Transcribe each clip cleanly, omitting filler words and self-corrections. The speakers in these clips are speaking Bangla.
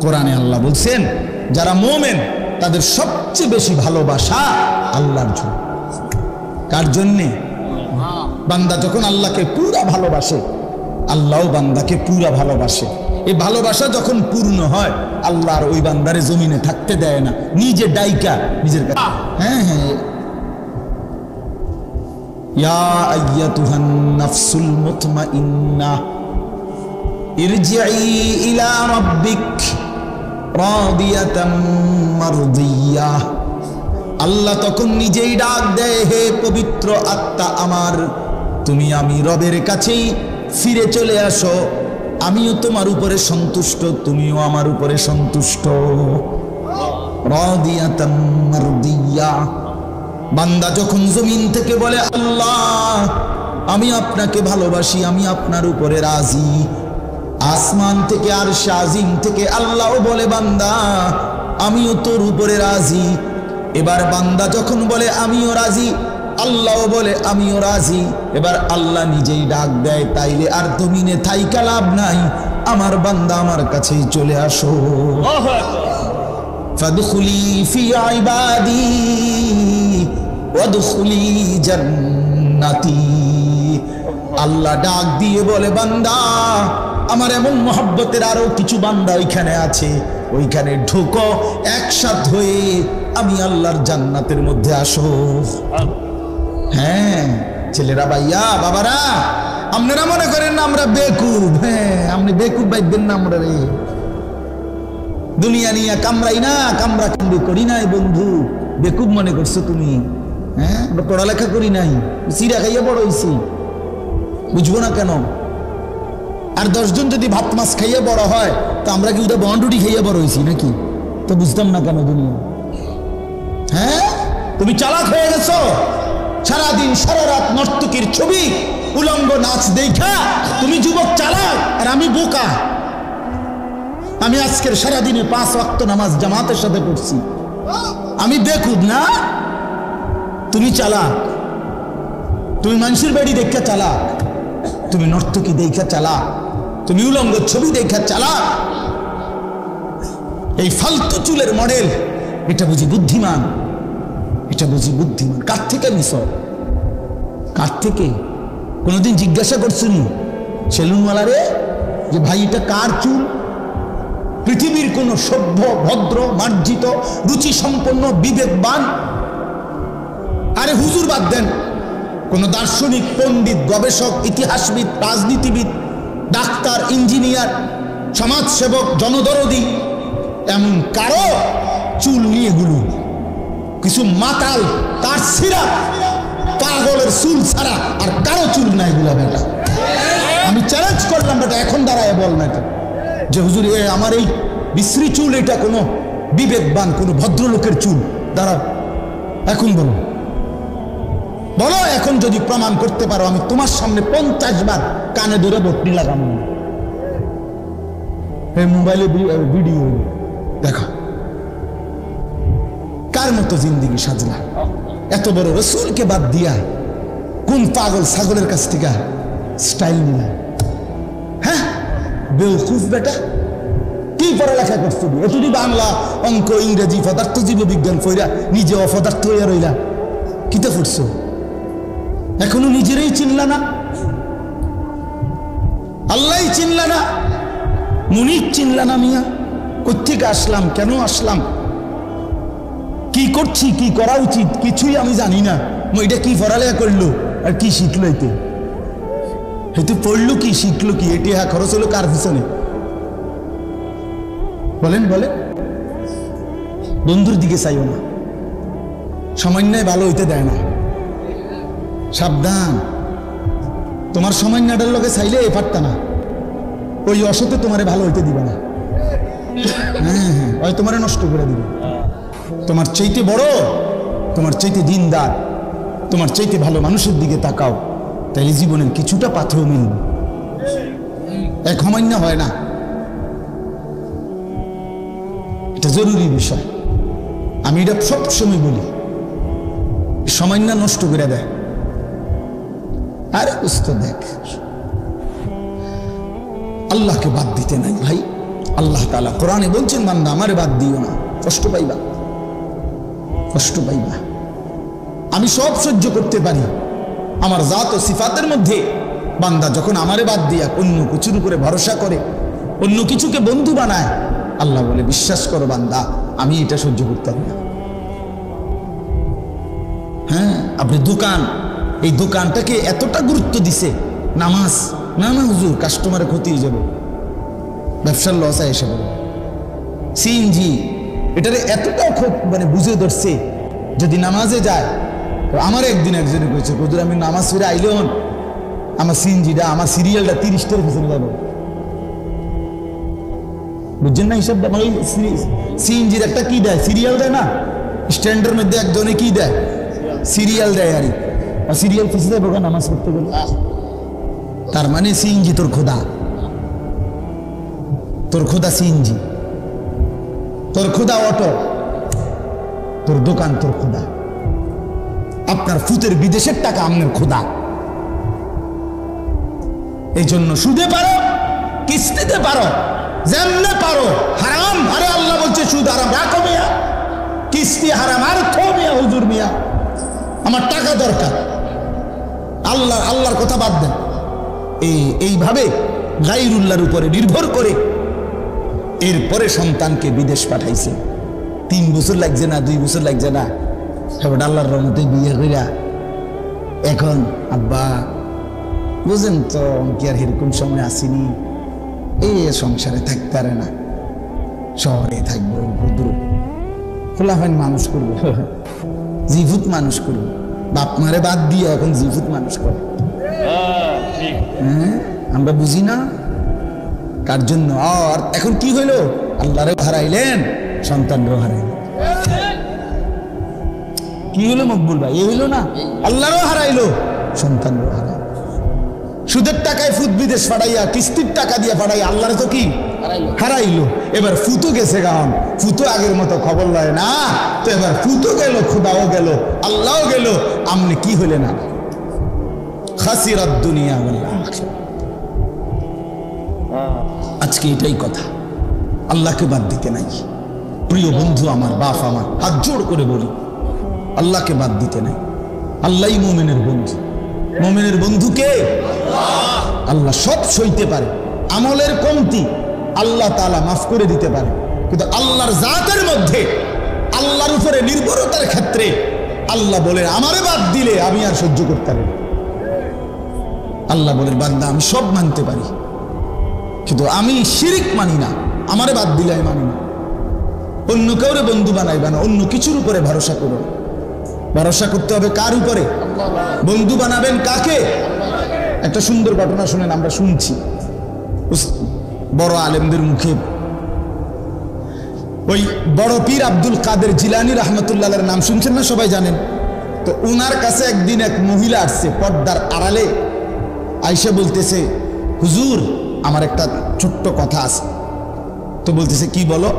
কোরআনে আল্লাহ বলছেন যারা মুমিন তাদের সবচেয়ে বেশি ভালোবাসা আল্লাহর জন্য। কার জন্যে? বান্দা যখন আল্লাহকে পুরা ভালোবাসে, আল্লাহও বান্দাকে পুরা ভালোবাসে। এই ভালোবাসা যখন পূর্ণ হয়, আল্লাহর ওই বান্দারে জমিনে থাকতে দেয় না, নিজে ডাইকা নিজের কাছে। হ্যাঁ হ্যাঁ, ইয়া আইয়াতুহান নাফসুল মুতমাইন্নাহ ইরজিই ইলা রাব্বিক রাদিয়াতাম মারদিয়াহ। আল্লাহ তখন নিজেই ডাক দেয়, হে পবিত্র আত্মা আমার, তুমি আমি রবের কাছেই ফিরে চলে আসো, আমিও তোমার উপরে সন্তুষ্ট, তুমিও আমার উপরে সন্তুষ্ট। রাদিয়াতাম মারদিয়াহ। বান্দা যখন জমিন থেকে বলে আল্লাহ আমি আপনাকে ভালোবাসি, আমি আপনার উপরে রাজি, আসমান থেকে আরশে আজিম থেকে আল্লাহও বলে বান্দা আমিও তোর উপরে রাজি। এবার বান্দা যখন বলে আমিও রাজি, আল্লাহও বলে আমিও রাজি। এবার আল্লাহ নিজেই ডাক দেয়, তাইলে আর জমিনে থাইকা লাভ নাই, আমার বান্দা আমার কাছেই চলে আসো। ফাদখুলি ফি ইবাদি ওয়াদখুলি জান্নাতি। আল্লাহ ডাক দিয়ে বলে বান্দা আমার এমন মহব্বতের আরো কিছু বান্দা ওইখানে আছে, ওইখানে ঢোকো, একসাথ হয়ে আমি আল্লাহর জান্নাতের মধ্যে আসো। হ্যাঁ ছেলেরা, ভাইয়া, বাবারা, আপনারা মনে করেন না আমরা বেকুব? হ্যাঁ, আপনি বেকুব বাইবেন না আমরা রে। দুনিয়া নিয়ে কামড়াই না, কামড়া কামড়ি করি নাই বন্ধু, বেকুব মনে করছো তুমি? হ্যাঁ, পড়ালেখা করি নাই, চিরা খাইয়া বড় হয়েছি, বুঝবো না কেন? আর 10 জন যদি ভাত মাছ খাইয়া বড় হয়, তো আমরা কি ওটা বন্ডুটি খাইয়া বড় হয়েছি নাকি? তো বুঝতাম না কেন দুনিয়া? হ্যাঁ, তুমি চালাক হয়ে গেছো, সারাদিন সারা রাত নর্তকীর ছবি উলঙ্গ নাচ দেখা তুমি যুবক চালাক, আর আমি বোকা। আমি আজকের সারাদিনে 5 ওয়াক্ত নামাজ জামাতের সাথে পড়ছি, আমি বেকুব না? তুমি চালাক, তুমি মানুষের বাড়ি দেখা চালাক, তুমি নর্তকী দেখা চালাক, তুমি উলঙ্গ ছবি দেখা চালাক। এই ফালতু চুলের মডেল, এটা বুঝি বুদ্ধিমান? এটা বুঝি বুদ্ধিমান? কার থেকে নিছ? কার থেকে? কোনোদিন জিজ্ঞাসা করছুনি সেলুনওয়ালারে যে ভাই এটা কার চুল? পৃথিবীর কোন সভ্য, ভদ্র, মার্জিত, রুচি সম্পন্ন, বিবেকবান, আরে হুজুর বাদ দেন, কোন দার্শনিক, পণ্ডিত, গবেষক, ইতিহাসবিদ, রাজনীতিবিদ, ডাক্তার, ইঞ্জিনিয়ার, সমাজসেবক, জনদরদি, এমন কারো চুল নিয়ে গুলো? কিছু মাতাল, তার সিরা, পাগলের চুল ছাড়া আর কারো চুল নাই গুলা বেটা। আমি চ্যালেঞ্জ করলাম বেটা, এখন দাঁড়ায় বল না এটা যে হুজুর আমার এই বিশ্রী চুল এটা কোনো বিবেকবান, কোনো ভদ্রলোকের চুল? দাঁড়াও, এখন বলো, বলো এখন যদি প্রমাণ করতে পারো, আমি তোমার সামনে 50 বার কানে ধরে বটনি লাগাবো। এই মোবাইলে ভিডিও দেখো, কার মতো জিন্দিগি সাজলা? এত বড় রসুলকে বাদ দিয়া কোন পাগল ছাগলের কাছ থেকে স্টাইল নিলা? হ্যাঁ, বেউকুফ বেটা, কি পড়ালেখা করছো? এটুকু বাংলা, অঙ্ক, ইংরেজি, পদার্থ, জীববিজ্ঞান পড়া নিজে অপদার্থ হইয়া রইলা। কিতা পড়ছো? এখনো নিজেরাই চিনলা না, আল্লাহ চিনলা না, মুনির চিনলা না। মিয়া কোত্থেকে আসলাম, কেন আসলাম, কি করছি, কি করা উচিত, কিছুই আমি জানি না। এটা কি পড়ালেখা করলো আর কি শিখলো? এতে পড়লো কি, শিখলো কি? এটি খরচ হলো কার পিছনে? বলেন বলেন। বন্ধুর দিকে চাইও না, সামান্যায় ভালো হইতে দেয় না। সাবধান, তোমার সামান্যটার লোকে চাইলে পারতা না, ওই অসতে তোমারে ভালো হইতে দিবে না। হ্যাঁ হ্যাঁ, ওই তোমারে নষ্ট করে দিবে। তোমার চাইতে বড়, তোমার চাইতে দিনদার, তোমার চাইতে ভালো মানুষের দিকে তাকাও, তাইলে জীবনের কিছুটা পাথেও মিলবে। এক সামান্য হয় না, এটা জরুরি বিষয়। আমি এটা সবসময় বলি, সামান্য নষ্ট করে দেয়। আরে বুঝতে দেখ, আল্লাহকে বাদ দিতে নাই ভাই, আল্লাহ তাআলা কোরআনে বলছেন, বান্দা আমারে বাদ দিও না, কষ্ট পাইবা, কষ্ট পাইবা। আমি সব সহ্য করতে পারি। আমার জাত ও সিফাতের মধ্যে বান্দা যখন আমারে বাদ দিয়া অন্য কিছুর উপরে ভরসা করে, অন্য কিছুকে বন্ধু বানায়, আল্লাহ বলে বিশ্বাস করো বান্দা, আমি এটা সহ্য করতে পারি না। হ্যাঁ, আপনি দোকান, এই দোকানটাকে এতটা গুরুত্ব দিছে, নামাজ না না হুজুর কাস্টমারের ক্ষতি হয়ে যাবে, ব্যবসার লস এসে বলে। সিএনজি এটারে এতটা মানে বুঝে ধরছে, যদি নামাজে যায়। আমার একদিন একজনে কইছে, হুজুর আমি নামাজ ফিরে আইলে হন আমার সিএনজিটা, আমার সিরিয়ালটা 30টার পিছনে যাবো। বুঝছেন না হিসাব? সিএনজির একটা কি দেয়, সিরিয়াল দেয় না, স্ট্যান্ডের মধ্যে একজনে কি দেয়, সিরিয়াল দেয়। আর সিরিয়াল পিছিয়ে যাবো নামাজ পড়তে গেলে। তার মানে সিএনজি তোর খোদা, তোর খোদা সিএনজি, তোর খোদা অটো, তোর দোকান তোর খোদা, আপনার ফুতের বিদেশের টাকা আপনার খোদা। এই জন্য সুদে পারো, কিস্তিতে পারো, যেমনে পারো হারাম। আরে আল্লাহ বলছে সুদ হারাম, রাখো মিয়া, কিস্তি হারাম, আর থো মিয়া হুজুর মিয়া, আমার টাকা দরকার। আল্লাহর কথা বাদ দেন। এইভাবে গায়রুল্লাহর উপরে নির্ভর করে এরপরে সন্তানকে বিদেশ পাঠাইছে। 3 বছর লাগছে না, 2 বছর লাগছে না, এবার আল্লাহর রহমতে বিয়ে কইরা এখন আব্বা বুঝেন তো কি আর এরকম সময় আসেনি, এই সংসারে থাকতে পারে না, শহরে থাকবো, খোলাফাইন মানুষ করবো, জিভুত মানুষ করবো। বাপ মারে বাদ দিয়ে এখন জিভুত মানুষ করে। হ্যাঁ, আমরা বুঝি না কার জন্য। আর এখন কি হইলো, আল্লাহরে হারাইলেন, সন্তানরাও হারাইলেন। কি হইলো মকবুল ভাই? এই হইলো না, আল্লাহরও হারাইলো, সন্তানরাও হারাইলো। সুদের টাকায় ফুত বিদেশ পাঠাইয়া, কিস্তির টাকা দিয়ে পাঠাইয়া আল্লাহরে তো কি হারাইলো। এবার ফুতু গেছে গান, ফুতু আগের মতো খবর লয় না তো। এবার ফুতু গেল, খোদাও গেল, আল্লাহও গেল, আমনে কি হইলে না, খাসিরাত দুনিয়া ওয়াল আখিরাহ। আজকে এটাই কথা, আল্লাহকে বাদ দিতে নাই। প্রিয় বন্ধু আমার, বাপ আমার, হাত জোড় করে বলি, আল্লাহকে বাদ দিতে নাই। আল্লাহই মুমিনের বন্ধু। মুমিনের বন্ধু কে? আল্লাহ। সব সইতে পারে, আমলের কমতি আল্লাহ তাআলা মাফ করে দিতে পারে, কিন্তু আল্লাহর জাতের মধ্যে, আল্লাহর উপরে নির্ভরতার ক্ষেত্রে আল্লাহ বলেন আমারে বাদ দিলে আমি আর সহ্য করতে পারি না। আল্লাহ বলেন বান্দা আমি সব মানতে পারি, কিন্তু আমি শিরিক মানি না, আমারে বাদ দিলে আমি মানি না। অন্য কাউরে বন্ধু বানাইবা না, অন্য কিছুর উপরে ভরসা করো। ভরসা করতে হবে কার উপরে? বন্ধু বানাবেন কাকে? একটা সুন্দর ঘটনা শুনেন, আমরা শুনছি বড় আলেমদের মুখে। ওই বড় পীর আব্দুল কাদের জিলানী রাহমাতুল্লাহর নাম শুনছেন না? সবাই জানেন তো। উনার কাছে একদিন এক মহিলা আসছে পর্দার আড়ালে, আইসা বলতেছে হুজুর আমার একটা ছোট্ট কথা আছে। তো বলতেছে কি বলো?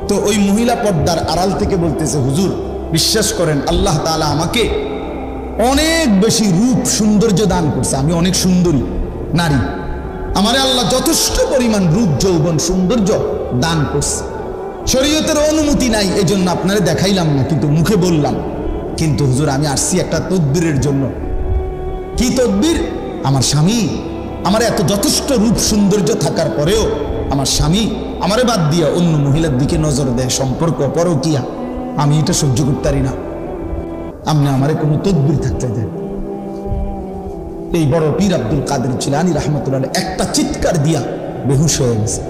তো ওই মহিলা পর্দার আড়াল থেকে বলতেছে হুজুর বিশ্বাস করেন আল্লাহ তাআলা আমাকে অনেক বেশি রূপ সৌন্দর্য দান করছে, আমি অনেক সুন্দরী নারী, আমারে আল্লাহ যথেষ্ট পরিমাণ রূপ যৌবন সৌন্দর্য দান করছে। শরীয়তের অনুমতি নাই, এই জন্য আপনারা দেখাইলাম না, কিন্তু মুখে বললাম। কিন্তু হুজুর আমি আসছি একটা তদবিরের জন্য। কি তদবির? আমার স্বামী আমার এত যথেষ্ট রূপ সৌন্দর্য থাকার পরেও আমার স্বামী আমারে বাদ দিয়া অন্য মহিলার দিকে নজর দেয়, সম্পর্ক পরকিয়া, আমি এটা সহ্য করতে পারি না, আপনি আমারে কোনো তদবির থাকতে দেন। এই বড় পীর আব্দুল কাদের জিলানী রাহমাতুল্লাহ একটা চিৎকার দিয়া বেহুশ হয়ে গেছে।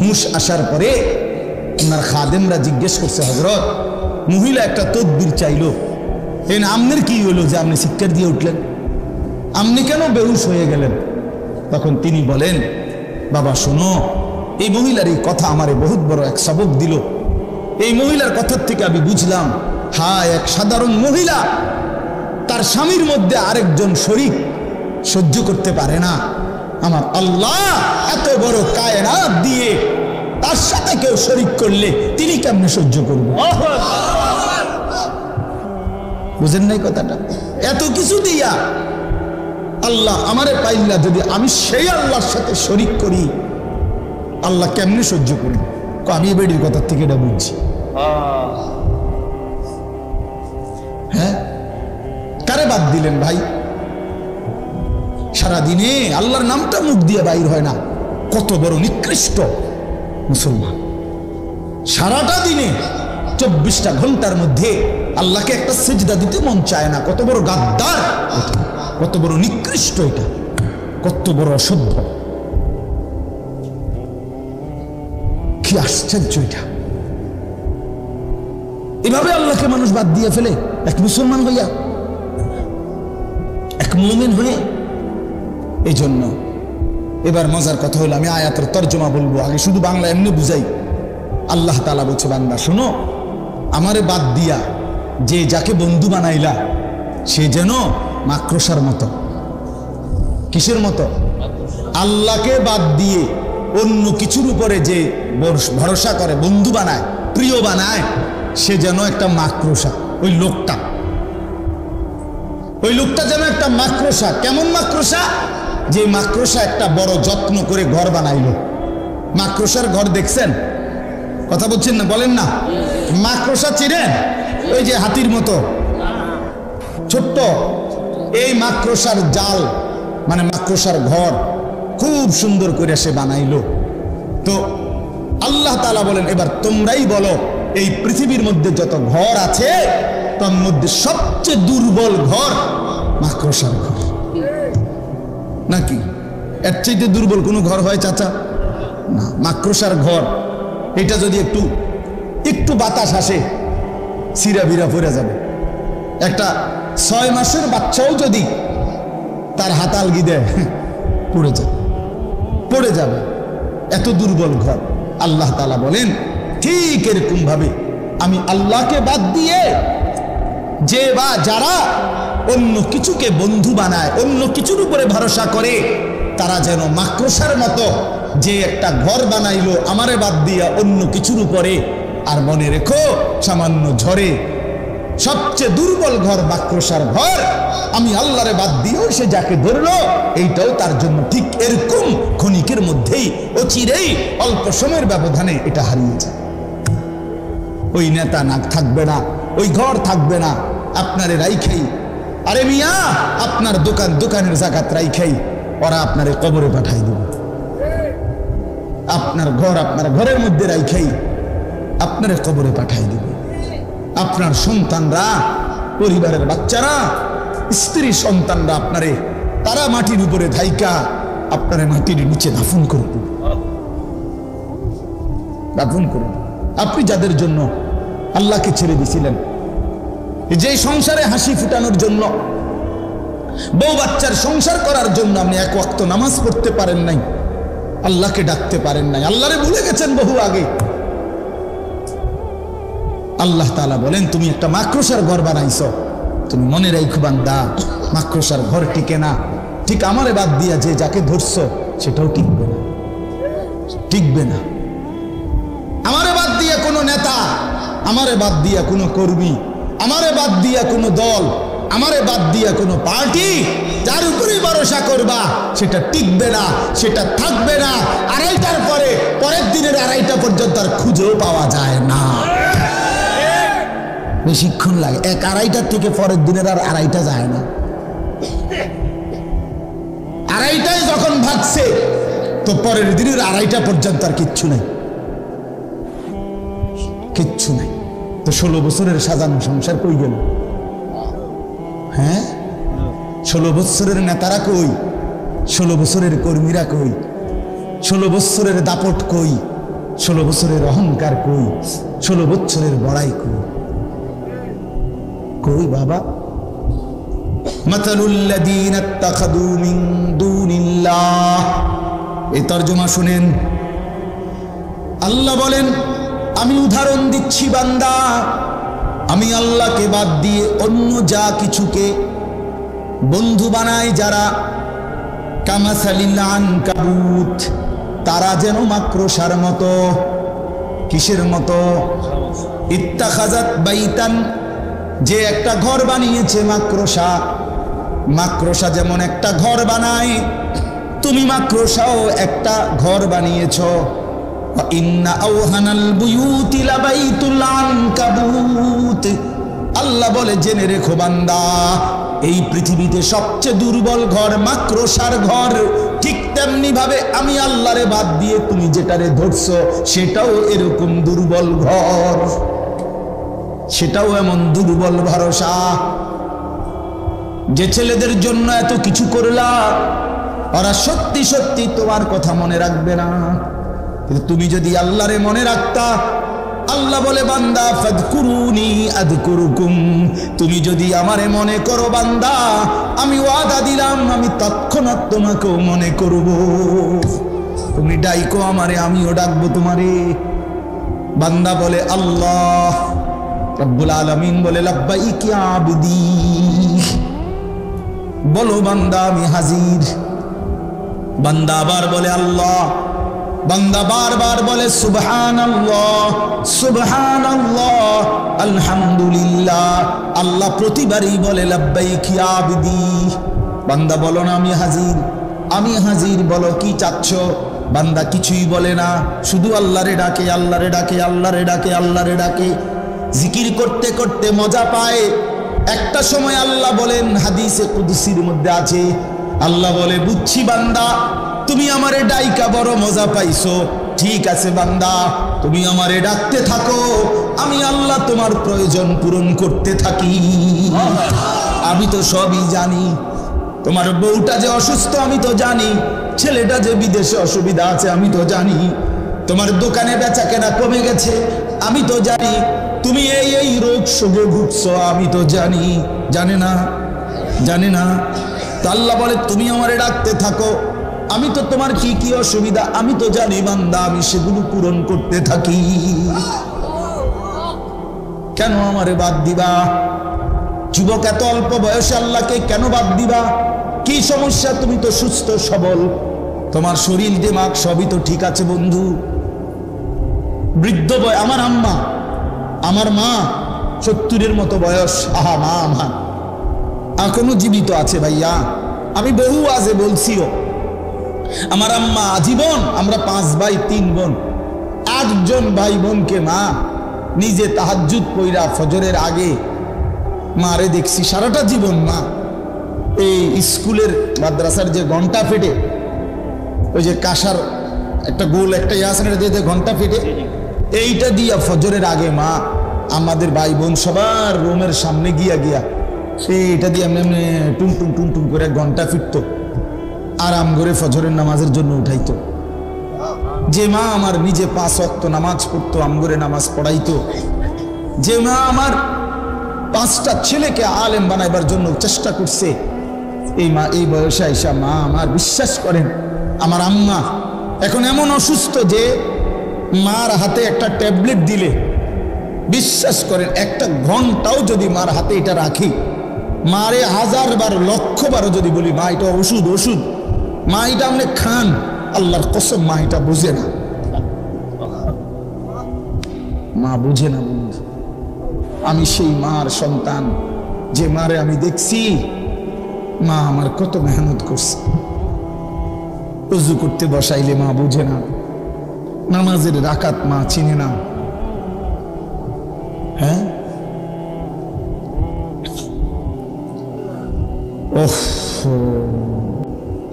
হুঁশ আসার পরে ওনার খাদেমরা জিজ্ঞেস করছে হযরত মহিলা একটা তদবির চাইলো, এই আমনের কি হলো যে আপনি চিৎকার দিয়ে উঠলেন, আপনি কেন বেহুশ হয়ে গেলেন? তখন তিনি বলেন বাবা শোনো, এই মহিলার এই কথা আমারে বহুত বড় এক সবক দিল। এই মহিলার কথার থেকে আমি বুঝলাম, হ্যাঁ এক সাধারণ মহিলা তার স্বামীর মধ্যে আরেকজন শরীক সহ্য করতে পারে না, আমার আল্লাহ এত বড় কায়নাত দিয়ে তার সাথে কেউ শরীক করলে তিনি কেমনে সহ্য করবে? বুঝেন নাই কথাটা? এত কিছু দিয়া আল্লাহ আমারে পাইলা, যদি আমি সেই আল্লাহর সাথে শরীক করি আল্লাহ কেমনে সহ্য করি? আমি এই বেডির কথা থেকে এটা বুঝছি। হ্যাঁ, কারে বাদ দিলেন ভাই? সারাদিনে আল্লাহর নামটা মুখ দিয়ে বাইর হয় না। কত বড় নিকৃষ্ট মুসলমান। সারাটা দিনে 24টা ঘন্টার মধ্যে আল্লাহকে একটা সিজদা দিতে মন চায় না। কত বড় গাদ্দার, কত বড় নিকৃষ্ট, এটা কত বড় অসভ্য। কি আশ্চর্য এটা! এভাবে আল্লাহকে মানুষ বাদ দিয়ে ফেলে, এক মুসলমান হইয়া, এক মুমিন হয়ে। এই জন্য এবার মজার কথা হলো, আমি আয়াতের তর্জমা বলবো, আগে শুধু বাংলা এমনি বুঝাই। আল্লাহ তাআলা বলছে, বান্দা শোনো, আমারে বাদ দিয়া যে যাকে বন্ধু বানাইলা সে যেন মাকড়সার মতো। কিসের মতো? আল্লাহকে বাদ দিয়ে অন্য কিছুর উপরে যে ভরসা করে, বন্ধু বানায়, প্রিয় বানায়, সে যেন একটা মাকড়সা। ওই লোকটা যেন একটা মাকড়সা। কেমন মাকড়সা? যে মাকড়সা একটা বড় যত্ন করে ঘর বানাইল। মাকড়সার ঘর দেখছেন? কথা বলছেন না? বলেন না। মাকড়সা চিনেন? ওই যে হাতির মতো ছোট্ট, এই মাকড়সার জাল মানে মাকড়সার ঘর খুব সুন্দর করে সে বানাইলো। তো আল্লাহ তাআলা বলেন, এবার তোমরাই বলো, এই পৃথিবীর মধ্যে যত ঘর আছে তার মধ্যে সবচেয়ে দুর্বল ঘর মাকড়সার ঘর। নাকি এর চাইতে দুর্বল কোনো ঘর হয় চাচা? না, মাকড়সার ঘর। এটা যদি একটু বাতাস আসে, সিরা বিরা পড়ে যাবে। একটা 6 মাসের বাচ্চাও যদি তার হাতালগি দেয়, পড়ে যাবে। এত দুর্বল ঘর। আল্লাহ তাআলা বলেন, ঠিক এরকম ভাবে আমি আল্লাহকে বাদ দিয়ে যে বা যারা অন্য কিছুকে বন্ধু বানায়, অন্য কিছুর উপরে ভরসা করে, তারা যেন মাকড়সার মতো যে একটা ঘর বানাইলো আমারে বাদ দিয়া অন্য কিছুর উপরে। আর মনে রেখো, সামান্য ঝড়ে সবচেয়ে দুর্বল ঘর মাকড়সার ঘর, আমি আল্লাহরে বাদ দিয়েও সে যাকে ধরলো, এইটাও তার জন্য ঠিক এরকম ক্ষণিকের মধ্যেই, অচিরেই, অল্প সময়ের ব্যবধানে এটা হারিয়ে যায়। ওই নেতা না থাকবে না, ওই ঘর থাকবে না, আপনারে রাইখাই, আরে মিয়া আপনার দোকানের জাকাত রাইখাই ওরা আপনারে কবরে পাঠাই দেবে। আপনার ঘরের মধ্যে রাইখাই আপনারে কবরে পাঠাই দেবে। আপনার সন্তানরা, পরিবারের বাচ্চারা, স্ত্রী সন্তানরা আপনারে, তারা মাটির উপরে ধাইকা আপনারে মাটির নিচে দাফন করে দেবে। আপনি যাদের জন্য আল্লাহকে ছেড়ে দিয়েছিলেন, যে সংসারে হাসি ফুটানোর জন্য, বউ বাচ্চার সংসার করার জন্য আপনি এক ওয়াক্ত নামাজ পড়তে পারেন নাই, আল্লাহকে ডাকতে পারেন নাই, আল্লাহরে ভুলে গেছেন বহু আগে। আল্লাহ তাআলা বলেন, তুমি একটা মাকড়সার ঘর বানাইছো। তুমি মনে রাখো বান্দা, মাকড়সার ঘর টিকে না। ঠিক আমারে বাদ দিয়া যে যাকে ধরছো সেটাও টিকবে না। আমারে বাদ দিয়া কোনো নেতা, আমারে বাদ দিয়া কোনো কর্মী, আমারে বাদ দিয়া কোনো দল, আমারে বাদ দিয়া কোনো পার্টি, যার উপরেই ভরসা করবা সেটা টিকবে না, সেটা থাকবে না। 2:30টার পরে, পরের দিনের 2:30টা পর্যন্ত আর খুঁজেও পাওয়া যায় না। বেশিক্ষণ লাগে, 1-2:30টার থেকে পরের দিনের আর 2:30টা যায় না। 2:30টায় যখন ভাগছে, তো পরের দিনের 2:30টা পর্যন্ত আর কিচ্ছু নাই। তো 16 বছরের সাজানো সংসার কই গেল? হ্যাঁ, 16 বছরের নেতারা কই? 16 বছরের কর্মীরা কই? 16 বছরের দাপট কই? 16 বছরের অহংকার কই? 16 বছরের বড়াই কই বাবা? মাতালুল্লাযীনা ইত্তাখাযু মিন দুনিল্লাহ। এই তরজমা শুনেন। আল্লাহ বলেন, আমি উদাহরণ দিচ্ছি বান্দা, আমি আল্লাহকে বাদ দিয়ে অন্য যা কিছুকে বন্ধু বানাই যারা, কামাসালিল আনকাবুত, তারা যেন মাকড়সার মতো। কিসের মতো? ইত্তাখাযাত বাইতান, যে একটা ঘর বানিয়েছে মাকড়সা। মাকড়সা যেমন একটা ঘর বানায়, তুমি মাকড়সাও একটা ঘর বানিয়েছ। ইন্না আওহানাল বুয়ুতি লাবাইতুল আনকাবুত। আল্লাহ বলে জেনে রেখো বান্দা, এই পৃথিবীতে সবচেয়ে দুর্বল ঘর মাকড়সার ঘর। ঠিক তেমনি ভাবে আমি আল্লাহরে বাদ দিয়ে তুমি যেটারে ধরছো সেটাও এরকম দুর্বল ঘর, সেটাও এমন দুর্বল ভরসা। যে ছেলেদের জন্য এত কিছু করলা, ওরা সত্যি সত্যি তোমার কথা মনে রাখবে না, কিন্তু তুমি যদি আল্লাহরে মনে রাখতা, আল্লাহ বলে বান্দা ফাযকুরুনি আযকুরুকুম, তুমি যদি আমারে মনে করো বান্দা, আমি ওয়াদা দিলাম আমি তৎক্ষণাৎ তোমাকেও মনে করব। তুমি ডাইকো আমারে, আমিও ডাকবো তোমারে। বান্দা বলে আল্লাহ, রব্বুল আলামিন বলে লাব্বাইক ইয়া আবদি, বলো বান্দা আমি হাজির। বান্দা আবার বলে আল্লাহ, বান্দা বারবার বলে সুবহানাল্লাহ সুবহানাল্লাহ আলহামদুলিল্লাহ। আল্লাহ প্রতিবারই বলে লাব্বাইক ইয়া আবদি, বান্দা বলো না আমি হাজির, আমি হাজির, বলো কি চাচ্ছ। বান্দা কিছুই বলে না, শুধু আল্লাহরে ডাকে, আল্লাহরে ডাকে, আল্লাহরে ডাকে, আল্লাহরে ডাকে। জিকির করতে করতে মজা পায়। একটা সময় আল্লাহ বলেন, হাদিসে কুদসির মধ্যে আছে, আল্লাহ বলে বুঝছি বান্দা তুমি আমারে ডাইকা বড় মজা পাইছো, ঠিক আছে বান্দা তুমি আমারে ডাকতে থাকো, আমি আল্লাহ তোমার প্রয়োজন পূরণ করতে থাকি। আমি তো সবই জানি, তোমার বউটা যে অসুস্থ আমি তো জানি, ছেলেটা যে বিদেশে অসুবিধা আছে আমি তো জানি, তোমার দোকানে বেচা কেনা কমে গেছে আমি তো জানি, তুমি এই এই রোগ শোকে ভুগছো আমি তো জানি। জানে না? জানে না? তো আল্লাহ বলে তুমি আমারে ডাকতে থাকো, আমি তো তোমার কি কি অসুবিধা আমি তো জানি বান্দা, আমি সেগুলো পূরণ করতে থাকি। কেন আমারে বাদ দিবা? যুবক এত অল্প বয়সে আল্লাহকে কেন বাদ দিবা? কি সমস্যা? তুমি তো সুস্থ সবল, তোমার শরীর দিমাগ সবই তো ঠিক আছে বন্ধু। বৃদ্ধ বয় আমার আম্মা, আমার মা 70-এর মতো বয়স, আহা মা আমার এখনো জীবিত আছে ভাইয়া। আমি বহু আজে বলছিও, আমার আম্মা আজীবন, আমরা 5 ভাই 3 বোন, 8 জন ভাই বোনকে মা নিজে তাহাজ্জুদ পইরা ফজরের আগে মারে দেখছি সারাটা জীবন। মা এই স্কুলের মাদ্রাসার যে ঘন্টা ফেটে, ওই যে কাঁসার একটা গোল একটা ইয়াসনের দিয়ে ঘন্টা ফেটে, এইটা দিয়া ফজরের আগে মা আমাদের ভাই বোন সবার রুমের সামনে গিয়া গিয়া সেইটা দিয়ে এমনি টুম টুম টুম টুম করে ঘন্টা ফিরতো, আরাম করে ফজরের নামাজের জন্য উঠাইতো। যে মা আমার নিজে 5 ওয়াক্ত নামাজ পড়তো, আমগরে নামাজ পড়াইতো, যে মা আমার 5টা ছেলেকে আলেম বানাইবার জন্য চেষ্টা করছে, এই মা এই বয়সে আইসা মা আমার, বিশ্বাস করেন আমার আম্মা এখন এমন অসুস্থ যে মার হাতে একটা ট্যাবলেট দিলে, বিশ্বাস করেন একটা ঘন্টাও যদি মার হাতে এটা রাখি, মারে 1000 বার 1,00,000 বারও যদি বলি মা এটা ওষুধ ওষুধ, মা এটা আপনি খান, আল্লাহর কসম মা এটা বুঝে না, মা বুঝে না বন্ধু। আমি সেই মার সন্তান, যে মারে আমি দেখছি মা আমার কত মেহনত করছে। উযু করতে বসাইলে মা বুঝে না, নামাজের রাকাত মা চিনে না। হ্যাঁ, ওহ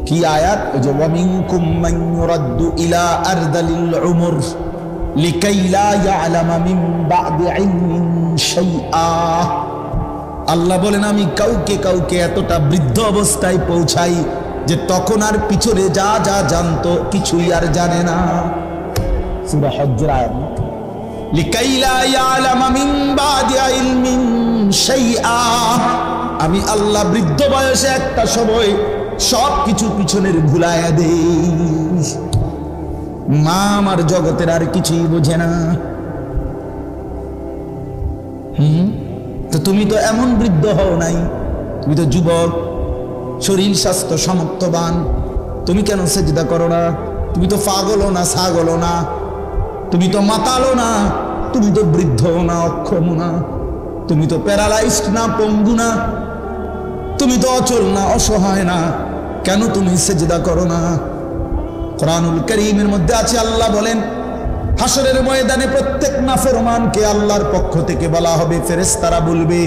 কি আয়াত! ওই যে ওয়ামিনকুম মান ইউরাদ্দু ইলা আরদালিল উমর লিকাই লা ইয়ালামা মিন বা'দি ইলমিন শাইআ। আল্লাহ বলেন আমি কাউকে কাউকে এতটা বৃদ্ধ অবস্থায় পৌঁছাই যে তখন আর পিছনে যা যা জানতো কিছুই আর জানে না। সূরা হজ্জের আয়াত, লিকাই লা ইয়ালামা মিন বা'দি ইলমিন শাইআ। আমি আল্লাহ বৃদ্ধ বয়সে একটা সময় সব কিছু পিছনের ভুলাইয়া দেই। মা আমার জগতের আর কিছুই বোঝে না। তো তুমি তো এমন বৃদ্ধ হও নাই, তুমি তো যুবক, শরীর স্বাস্থ্য সমর্থবান, তুমি কেন সেজদা করো না? তুমি তো পাগলও না ছাগলও না, তুমি তো মাতালও না, তুমি তো বৃদ্ধ না অক্ষম না, তুমি তো প্যারালাইজড না পঙ্গু না, তুমি তো অচল না অসহায় না, কেন তুমি সেজদা করো না? কোরআনুল কারীমের মধ্যে আছে, আল্লাহ বলেন হাসরের ময়দানে প্রত্যেক নাফরমানকে আল্লাহর পক্ষ থেকে বলা হবে, ফেরেশতারা বলবে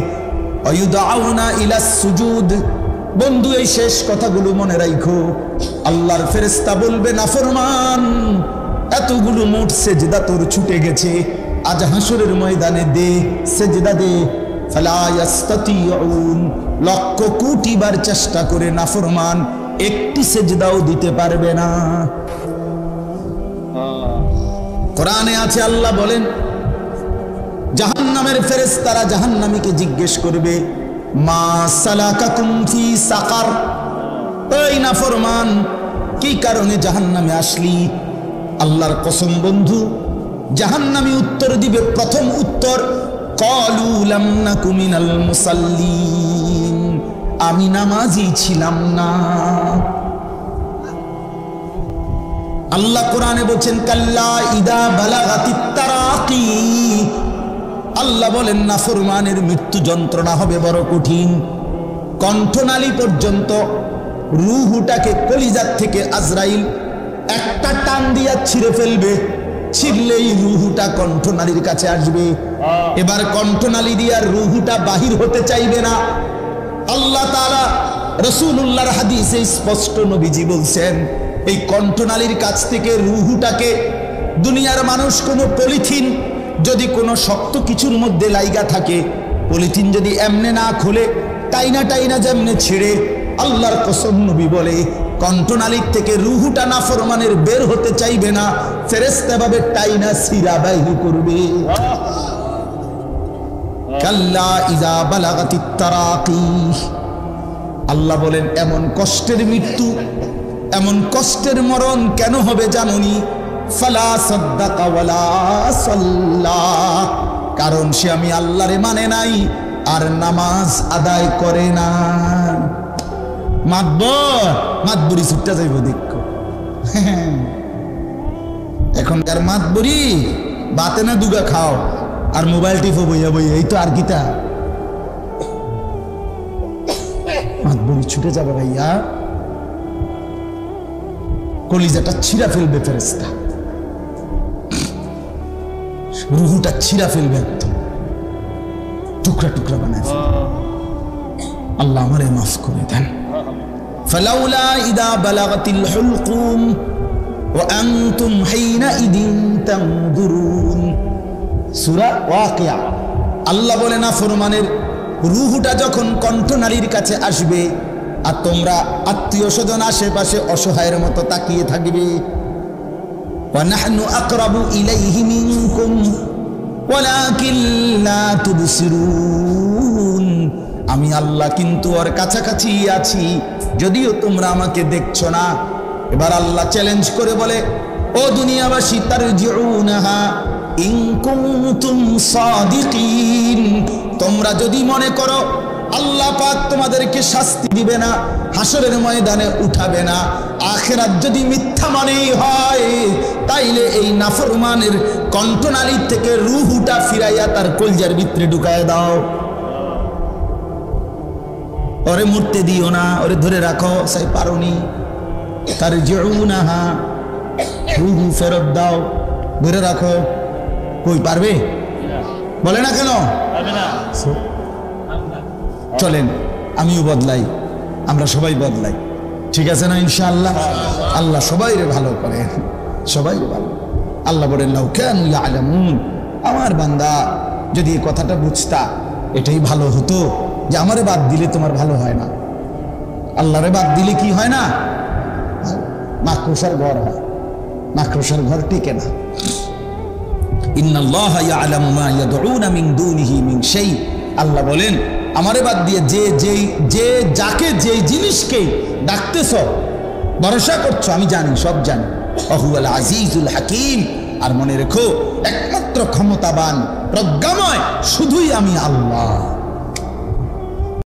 আয়ুদাউনা ইলাস সুজুদ। বন্ধু, এই শেষ কথাগুলো মনে রাখো। আল্লাহর ফেরেশতা বলবে, নাফরমান, এতগুলো মোট সেজদা তোর ছুটে গেছে, আজ হাসরের ময়দানে দে, সেজদা দে। ফালা ইয়াস্তাতিউন, লক্ষ কোটি বার চেষ্টা করে নাফরমান একটি সেজদাও দিতে পারবে না। কোরআনে আছে, আল্লাহ বলেন জাহান্নামের ফেরেশতারা জাহান্নামীকে জিজ্ঞেস করবে, মা সালাকাকুম ফি সাকার, এই নাফরমান কি কারণে জাহান্নামে আসলি? আল্লাহর কসম বন্ধু, জাহান্নামী উত্তর দিবে, প্রথম উত্তর, ক্বালু লাম নাকু মিনাল মুসাল্লিন, আমি নামাজি ছিলাম না। আল্লাহ কোরআনে বলেন, কাল্লা ইদা বালাগাতিত তারাকি, আল্লাহ বলেন নাফরমানের মৃত্যু যন্ত্রণা হবে বড় কঠিন। কণ্ঠনালী পর্যন্ত রূহটাকে কলিজার থেকে আজরাইল একটা টান দিয়া ছিঁড়ে ফেলবে, ছিঁড়লেই রূহটা কণ্ঠনালীর কাছে আসবে। এবার কণ্ঠনালী দিয়া রূহটা বাহির হতে চাইবে না। আল্লাহ তাআলা রাসূলুল্লাহর হাদিসে স্পষ্ট নবীজি বলছেন, এই কণ্ঠনালীর কাছ থেকে রূহটাকে দুনিয়ার মানুষ কোনো পলিথিন যদি কোনো শক্ত কিছুর মধ্যে লাইগা থাকে, পলিথিন যদি এমনে না খোলে, টাইনা টাইনা যেমনে ছিঁড়ে, আল্লাহর কসম নবী বলে কণ্ঠনালীর থেকে রূহটা নাফরমানের বের হতে চাইবে না, ফেরেশতা ভাবে টাইনা ছিঁড়া বাইর করবে। কাল্লা ইযা বালাগাতিত তারাকি, আল্লাহ বলেন এমন কষ্টের মৃত্যু, এমন কষ্টের মরণ কেন হবে জানোনি? ফালা সাদ্দাকা ওয়ালা সাল্লা, কারণ সে আমি আল্লাহরে মানে নাই আর নামাজ আদায় করে না। মাতবুরি ছুটটা যাইব দেখো। এখনকার মাতবুরি বাতে না দুগা খাও আর মোবাইল টিপো বইয়া বইয়া, এই তো আর কিতা। মাতবুরি ছুটে যাবে ভাইয়া, কলিজাটা ছিঁড়া ফেলবে ফেরেশতা, রুহুটা ছিঁড়া ফেলবে, একদম টুকরা টুকরা বানায় ফেলবে। আল্লাহ আমারে মাফ করে দেন। ফালাউলা ইদা বালাগাতিল হুলকুম ওয়া আনতুম হিনাইদিন তানজুরুন, সূরা ওয়াকিয়া। আল্লাহ বলে নাফরমানের রুহুটা যখন কণ্ঠনালীর কাছে আসবে আর তোমরা আত্মীয় স্বজন আশেপাশে অসহায়ের মতো তাকিয়ে থাকবে, ওয়া নাহনু আকরাবু ইলাইহি মিনকুম ওয়ালাকিন লা তুবসিরুন, আমি আল্লাহ কিন্তু ওর কাছাকাছি আছি, যদিও তোমরা আমাকে দেখছো না। এবার আল্লাহ চ্যালেঞ্জ করে বলে, ও দুনিয়াবাসী, তারজিউনাহা ইন কুনতুম সাদিকিন, তোমরা যদি মনে করো আল্লাহ পাক তোমাদেরকে শাস্তি দিবে না, হাসরের ময়দানে উঠাবে না, আখিরাত যদি মিথ্যা মনেই হয়, তাইলে এই নাফরমানের কণ্ঠনালী থেকে রূহটা ফিরাইয়া তার কলজার ভিতরে ঢুকায় দাও। ওরে মরতে দিও না, ওরে ধরে রাখো, সাই পারোনি। তারজিউনাহা, রূহ ফেরত দাও, ধরে রাখো। কই পারবে? বলে না কেন? চলেন আমিও বদলাই, আমরা সবাই বদলাই, ঠিক আছে না? ইনশাআল্লাহ আল্লাহ সবাইরে ভালো করেন, সবাইরে ভালো। আল্লাহ বলেন, লাউ কানু ইয়ালামুন, আমার বান্দা যদি এই কথাটা বুঝতা, এটাই ভালো হতো যে আমারে বাদ দিলে তোমার ভালো হয় না, আল্লাহরে বাদ দিলে কি হয় না? মাকড়সার ঘর হয়, মাকড়সার ঘর টিকে না। ইন্নাল্লাহা ইয়ালামু মা ইয়াদউনা মিন দুনিহি মিন শাই, আল্লাহ বলেন আমারে বাদ দিয়ে যে যাকে যে জিনিসকে ডাকতেছ, ভরসা করছো, আমি জানি, সব জানি। ওয়াহুয়াল আজিজুল হাকিম, আর মনে রেখো একমাত্র ক্ষমতাবান প্রজ্ঞাময় শুধুই আমি আল্লাহ।